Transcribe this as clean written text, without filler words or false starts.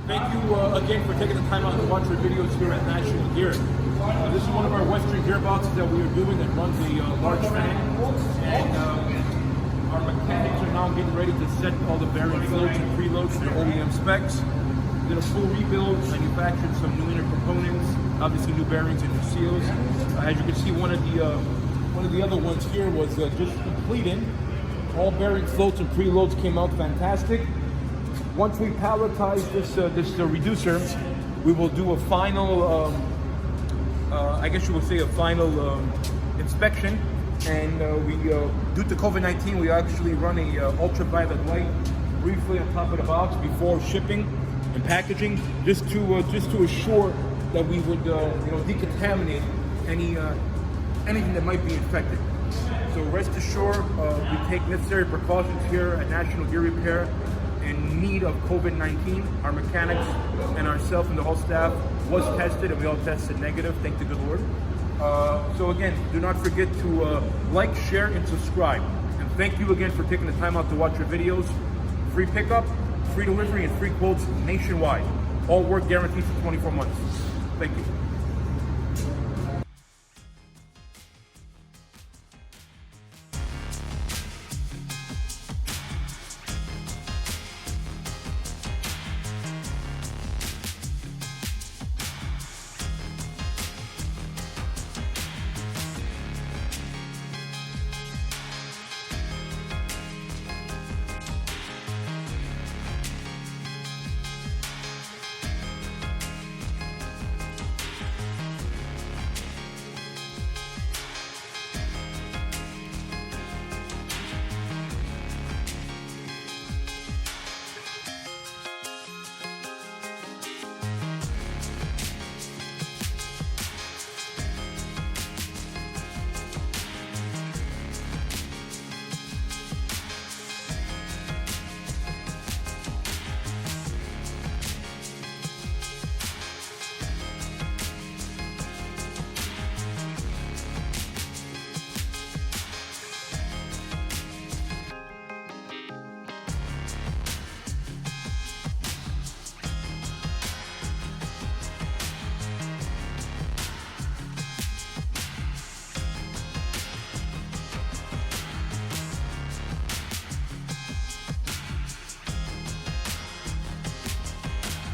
Thank you again for taking the time out to watch our videos here at National Gear. This is one of our Western gearboxes that we are doing that runs a large fan, and our mechanics are now getting ready to set all the bearing floats and preloads to the OEM specs. Did a full rebuild, manufactured some new inner components, obviously new bearings and new seals. As you can see, one of the other ones here was just completed. All bearing floats and preloads came out fantastic. Once we palletize this reducer, we will do a final, I guess you would say a final inspection. And due to COVID-19, we actually run a ultraviolet light briefly on top of the box before shipping and packaging, just to assure that we would decontaminate anything that might be infected. So rest assured, we take necessary precautions here at National Gear Repair in need of COVID-19. Our mechanics and ourselves and the whole staff was tested, and we all tested negative, thank the good Lord. So again, do not forget to like, share, and subscribe. And thank you again for taking the time out to watch our videos. Free pickup, free delivery, and free quotes nationwide. All work guaranteed for 24 months. Thank you.